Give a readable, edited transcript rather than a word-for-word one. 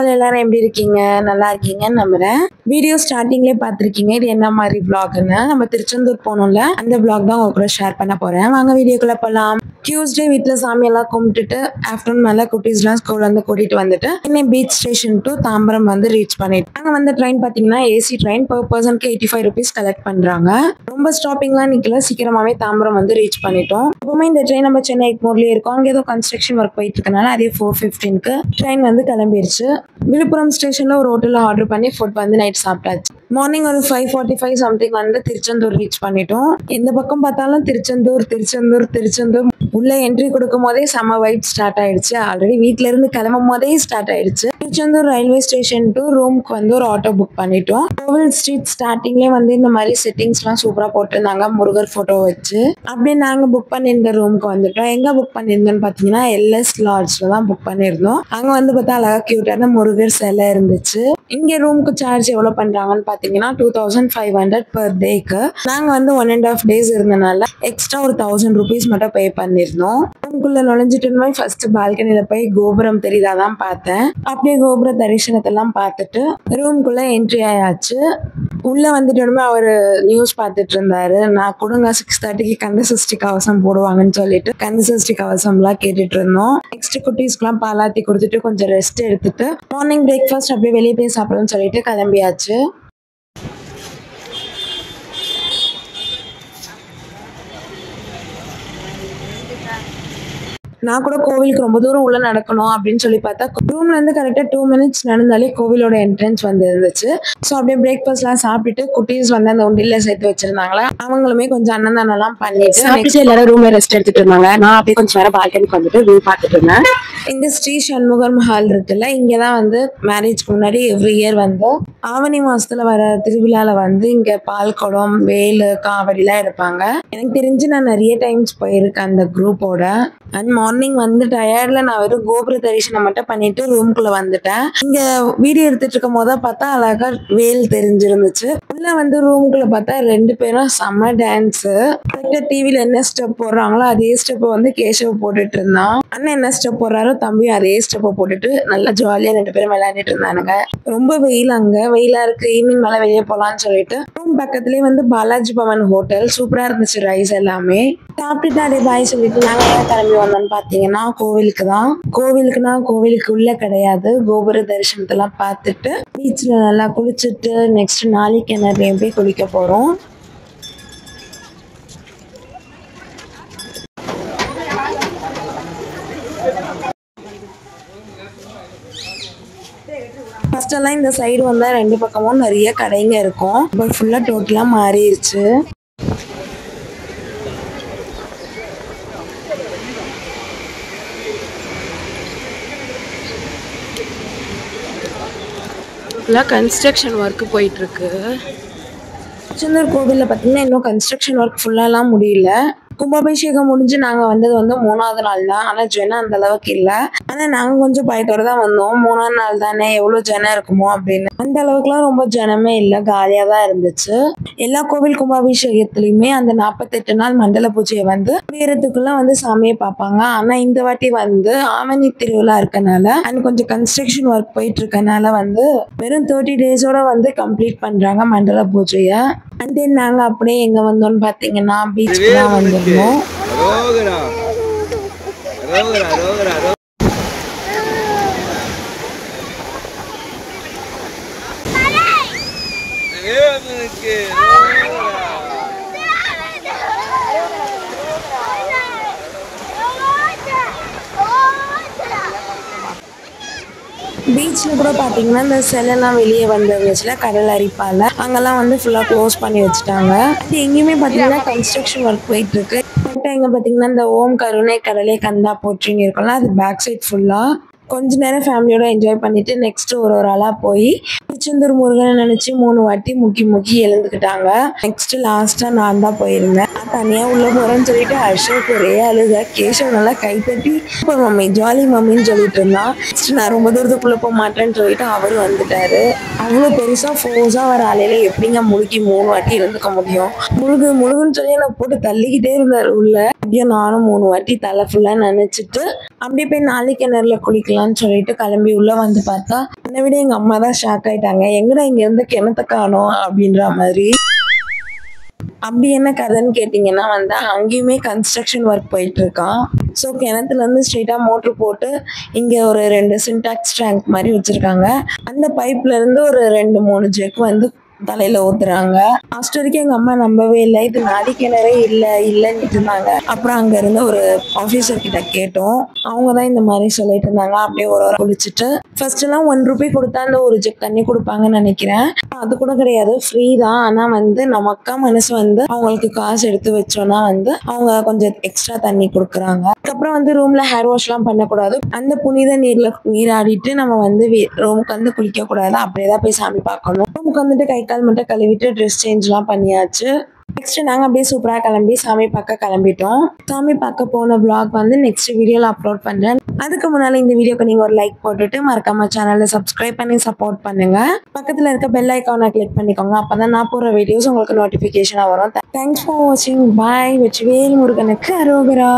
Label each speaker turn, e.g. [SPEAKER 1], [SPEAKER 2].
[SPEAKER 1] மக்கள் எல்லாரும் எப்படி இருக்கீங்க? நல்லா இருக்கீங்கன்னு நம்புறேன். வீடியோ ஸ்டார்டிங்லேயே பார்த்துருக்கீங்க இது என்ன மாதிரி vlogன்னு. நம்ம திருச்செந்தூர் போனோம்ல அந்த vlog தான் உங்க கூட ஷேர் பண்ண போறேன். வாங்க வீடியோக்குள்ள போலாம். டியூஸ்டே வீட்டில் சாமியெல்லாம் கும்பிட்டுட்டு ஆஃப்டர்நூன் மேலே குட்டீஸ்லாம் ஸ்கூல்ல இருந்து கூட்டிட்டு வந்துட்டு இன்னும் பீச் ஸ்டேஷன் டு தாம்பரம் வந்து ரீச் பண்ணிட்டு நாங்கள் வந்து ட்ரெயின் பார்த்தீங்கன்னா AC train per personக்கு 85 rupees collect பண்றாங்க. ரொம்ப ஸ்டாப்பிங்லாம் நிக்கல, சீக்கிரமாவே தாம்பரம் வந்து ரீச் பண்ணிட்டோம். எப்பவுமே இந்த ட்ரெயின் நம்ம சென்னை எக்மோர்லயே இருக்கோம். அங்கே ஏதோ கன்ஸ்ட்ரக்ஷன் ஒர்க் போயிட்டு இருக்கனால அதே 4:15க்கு ட்ரெயின் வந்து கிளம்பிடுச்சு. விழுப்புரம் ஸ்டேஷன்ல ஒரு ஹோட்டல்ல ஆர்டர் பண்ணி ஃபுட் வந்து நைட் சாப்பிட்டாச்சு. மார்னிங் ஒரு 5:45 சம்திங் வந்து திருச்செந்தூர் ரீச் பண்ணிட்டோம். எந்த பக்கம் பார்த்தாலும் திருச்செந்தூர் திருச்செந்தூர் திருச்செந்தூர். உள்ள என்ட்ரி கொடுக்கும் போதே செம வைப் ஸ்டார்ட் ஆயிடுச்சு. ஆல்ரெடி வீட்ல இருந்து கிளம்பும் போதே ஸ்டார்ட் ஆயிடுச்சு. திருச்செந்தூர் ரயில்வே ஸ்டேஷன் டு ரூம்க்கு வந்து ஒரு ஆட்டோ புக் பண்ணிட்டோம். கோவில் ஸ்ட்ரீட் ஸ்டார்டிங்லேயே வந்து இந்த மாதிரி செட்டிங்ஸ்லாம் சூப்பரா போட்டிருந்தாங்க முருகர் போட்டோ வச்சு. அப்படியே நாங்க புக் பண்ணியிருந்த ரூமுக்கு வந்துட்டோம். எங்க புக் பண்ணியிருந்தோம்னு பாத்தீங்கன்னா எல்எஸ் லாட்ஜ்ல தான் புக் பண்ணியிருந்தோம். அங்க வந்து பார்த்தா அழகா கியூட்டான முருகர் சிலை இருந்துச்சு. இங்க ரூமுக்கு சார்ஜ் எவ்வளவு பண்றாங்கன்னு பாத்தீங்கன்னா 2500 per டேக்கு. நாங்க வந்து 1.5 days இருந்தனால எக்ஸ்ட்ரா ஒரு 1000 rupees மட்டும் பே பண்ணிருந்தோம். ரூம்குள்ள நுழைஞ்சிட்டு ஃபர்ஸ்ட் பால்கனில போய் கோபுரம் தெரியுதாதான் பார்த்தேன். அப்படியே கோபுர தரிசனத்தெல்லாம் பார்த்துட்டு ரூம்குள்ள என்ட்ரி ஆயாச்சு. உள்ள வந்துட்டு அவரு நியூஸ் பார்த்துட்டு இருந்தாரு. நான் கொடுங்க 6:30க்கு கந்த சஷ்டி கவசம் போடுவாங்கன்னு சொல்லிட்டு கந்த சஷ்டி கவசம் எல்லாம் கேட்டுட்டு இருந்தோம். நெக்ஸ்ட் குட்டீஸ்க்குலாம் பாலாத்தி கொடுத்துட்டு கொஞ்சம் ரெஸ்ட் எடுத்துட்டு மார்னிங் பிரேக்ஃபாஸ்ட் அப்படியே வெளியே போய் சாப்பிடணும்னு சொல்லிட்டு கிளம்பியாச்சு. நான் கூட கோவிலுக்கு ரொம்ப தூரம் உள்ள நடக்கணும் அப்படின்னு சொல்லி பார்த்தா ரூம்ல இருந்து கரெக்டா 2 minutes நடந்தாலே கோவிலோட என்ட்ரன்ஸ் வந்து இருந்துச்சு. ஸோ அப்படியே பிரேக்ஃபாஸ்ட் எல்லாம் சாப்பிட்டுட்டு குட்டீஸ் வந்து அந்த உண்டில சேர்த்து வச்சிருந்தாங்களா அவங்களுமே கொஞ்சம் அன்னதானம் பண்ணிட்டு எல்லாரும் ரூம்ல ரெஸ்ட் எடுத்துட்டு இருந்தாங்க. நான் அப்படியே கொஞ்சம் நேரம் பால்கனிக்கு வந்துட்டு வியூ பார்த்துட்டு இருந்தேன். இந்த ஸ்ரீ சண்முகர் மஹால் இருக்குல்ல, இங்கதான் வந்து மேரேஜ்க்கு முன்னாடி எவ்ரி இயர் வந்து ஆவணி மாசத்துல வர திருவிழால வந்து இங்க பால் குடம் வேலு காவடிலாம் எடுப்பாங்க. எனக்கு தெரிஞ்சு நான் நிறைய டைம்ஸ் போயிருக்கேன் அந்த குரூப்போட. அண்ட் மார்னிங் வந்து டயர்ட்ல நான் வெறும் கோபுர தரிசனம் மட்டும் பண்ணிட்டு ரூம்குள்ள வந்துட்டேன். இங்க வீடியோ எடுத்துட்டு இருக்கும் போது பார்த்தா அழகா வேல் தெரிஞ்சிருந்துச்சு. உள்ள வந்து ரூம்குள்ள பார்த்தா 2 பேரும் செம்ம டான்ஸ். டிவில என்ன ஸ்டெப் போடுறாங்களோ அதே ஸ்டெப் வந்து கேசவ போட்டுட்டு இருந்தான். அண்ணன் என்ன ஸ்டெப் போடுறாரோ தம்பி அதே ஸ்டெப்பை போட்டுட்டு நல்லா ஜாலியா 2 பேரும் விளையாண்டுட்டு இருந்தானுங்க. ரொம்ப வெயில், அங்க வெயிலா இருக்கு, ஈவினிங் மேல வெளியே போலான்னு சொல்லிட்டு ரூம் பக்கத்துலயே வந்து பாலாஜி பவன் ஹோட்டல் சூப்பரா இருந்துச்சு. ரைஸ் எல்லாமே சாப்பிட்டுட்டு அதே பாய் சொல்லிட்டு நாங்க ஏன் கிளம்பி வந்தோம்னு பாத்தீங்கன்னா கோவிலுக்கு தான். கோவிலுக்கு உள்ள கிடையாது. கோபுர தரிசனத்தெல்லாம் பார்த்துட்டு பீச்ல நல்லா குளிச்சுட்டு நெக்ஸ்ட் நாளைக்கு என்ன போய் குளிக்க போறோம். ஃபர்ஸ்ட் எல்லாம் இந்த சைடு வந்தா 2 பக்கமும் நிறைய கடைங்க இருக்கும். இப்போ ஃபுல்லா டோட்டலா மாறிடுச்சு. கன்ஸ்ட்ரக்ஷன் ஒர்க் போயிட்டு இருக்கு. திருச்செந்தூர் கோவில்ல பாத்தீங்கன்னா இன்னும் கன்ஸ்ட்ரக்ஷன் ஒர்க் ஃபுல்லாலாம் முடியல. கும்பாபிஷேகம் முடிஞ்சு நாங்க வந்தது வந்து 3வது நாள் தான். ஆனா ஜனம் அந்த அளவுக்கு இல்ல. ஆனா நாங்க கொஞ்சம் பயத்தோட தான் வந்தோம். 3ஆம் நாள் தானே எவ்வளவு ஜனம் இருக்குமோ அப்படின்னு. அந்த அளவுக்குலாம் ரொம்ப ஜனமே இல்ல, காலியா தான் இருந்துச்சு. எல்லா கோவில் கும்பாபிஷேகத்திலயுமே அந்த 48 நாள் மண்டல பூஜையை வந்து உயரத்துக்குள்ள வந்து சாமியை பார்ப்பாங்க. ஆனா இந்த வாட்டி வந்து ஆவணி திருவிழா இருக்கனால அண்ட் கொஞ்சம் கன்ஸ்ட்ரக்ஷன் ஒர்க் போயிட்டு இருக்கனால வந்து வெறும் 30 days-ஓட வந்து கம்ப்ளீட் பண்றாங்க மண்டல பூஜையை. அண்ட் தென் நாங்க அப்படியே எங்க வந்தோம்னு பாத்தீங்கன்னா பீச்சுக்கு தான் வந்திருந்தோம். பீச்ல கூட பாத்தீங்கன்னா இந்த சிலைலாம் வெளியே வந்துருந்துச்சுல கடல் அரிப்பால அங்கெல்லாம் வந்து ஃபுல்லா க்ளோஸ் பண்ணி வச்சுட்டாங்க. எங்கேயுமே பாத்தீங்கன்னா கன்ஸ்ட்ரக்ஷன் ஒர்க் போயிட்டு இருக்கு. எங்க பாத்தீங்கன்னா இந்த ஓம் கருணை கடலே கந்தா போற்றின்னு இருக்கும்ல, அது பேக் சைட் ஃபுல்லா கொஞ்ச நேரம் ஃபேமிலியோட என்ஜாய் பண்ணிட்டு நெக்ஸ்ட் ஒரு ஆளா போய் திருச்செந்தூர் முருகனை நினைச்சு 3 வாட்டி முக்கி எழுந்துக்கிட்டாங்க. நெக்ஸ்ட் லாஸ்டா நான் தான் போயிருந்தேன். தனியா உள்ள போறேன்னு சொல்லிட்டு அசோக் ஒரே அழுக. கேசவ் நல்லா கைத்தட்டி மம்மி ஜாலி மம்மின்னு சொல்லிட்டு இருந்தான். நான் ரொம்ப தூரத்துக்குள்ள போக மாட்டேன்னு சொல்லிட்டு அவரு வந்துட்டாரு. அவ்வளவு பெருசா ஃபோர்ஸா வர ஆலையில எப்படிங்க முழுக்கி 3 வாட்டி இருந்துக்க முடியும்? முழுகுன்னு சொல்லி நான் போட்டு தள்ளிக்கிட்டே இருந்தாரு உள்ள. அப்படியே நானும் 3 வாட்டி தலை ஃபுல்லா நினைச்சிட்டு அப்படியே போய் நாளைக்கு கிணறுல குளிக்கலாம்னு சொல்லிட்டு கிளம்பி உள்ள வந்து பார்த்தா என்னை விட எங்க அம்மா தான் ஷாக் ஆயிட்டாங்க. எங்கடா இங்க இருந்து கிணத்த காணோம் அப்படின்ற மாதிரி. அப்படி என்ன கதைன்னு கேட்டிங்கன்னா வந்து அங்கேயுமே கன்ஸ்ட்ரக்ஷன் ஒர்க் போயிட்டு இருக்கான். ஸோ கிணத்துலேருந்து ஸ்ட்ரெயிட்டாக மோட்ரு போட்டு இங்கே ஒரு 2 சின்டாக்ஸ் டேங்க் மாதிரி வச்சுருக்காங்க. அந்த பைப்லேருந்து ஒரு 2-3 ஜெக் வந்து தலையில ஊத்துறாங்க. ஃபர்ஸ்ட் வரைக்கும் எங்க அம்மா நம்பவே இல்லை. இது நாடி கிணறே இல்லைன்னு இருந்தாங்க. அப்புறம் அங்க இருந்த ஒரு ஆபீசர் கிட்ட கேட்டோம். அவங்க தான் இந்த மாதிரி சொல்லிட்டு இருந்தாங்க. அப்படியே ஒரு குளிச்சுட்டு ஃபர்ஸ்ட் எல்லாம் 1 ரூபாய் கொடுத்தா அந்த ஒரு ஜெக் தண்ணி கொடுப்பாங்கன்னு நினைக்கிறேன். அது கூட கிடையாது, ஃப்ரீ தான். ஆனா வந்து நமக்கா மனசு வந்து அவங்களுக்கு காசு எடுத்து வச்சோம்னா வந்து அவங்க கொஞ்சம் எக்ஸ்ட்ரா தண்ணி கொடுக்குறாங்க. அதுக்கப்புறம் வந்து ரூம்ல ஹேர் வாஷ் எல்லாம் பண்ணக்கூடாது. அந்த புனித நீராடிட்டு நம்ம வந்து ரூமுக்கு வந்து குளிக்க கூடாது. அப்படியேதான் போய் சாமி பார்க்கணும். ரூமுக்கு வந்துட்டு கை கால் மட்டும் கழுவிட்டு ட்ரெஸ் சேஞ்ச் எல்லாம் பண்ணியாச்சு. நெக்ஸ்ட் நாங்க அப்படியே சூப்பரா கிளம்பி சாமி பார்க்க கிளம்பிட்டோம். சாமி பார்க்க போன vlog வந்து நெக்ஸ்ட் வீடியோல அப்லோட் பண்றேன். அதுக்கு முன்னால இந்த வீடியோக்கு நீங்க ஒரு லைக் போட்டுட்டு மறக்காம சேனலை சப்ஸ்கிரைப் பண்ணி சப்போர்ட் பண்ணுங்க. பக்கத்துல இருக்க பெல் ஐக்கானை கிளிக் பண்ணிக்கோங்க. அப்பதான் நான் போடுற வீடியோஸ் உங்களுக்கு நோட்டிபிகேஷனா வரும். தேங்க்ஸ் ஃபார் வாட்சிங். பாய். வெற்றிவேல் முருகனுக்கு அரோகரா.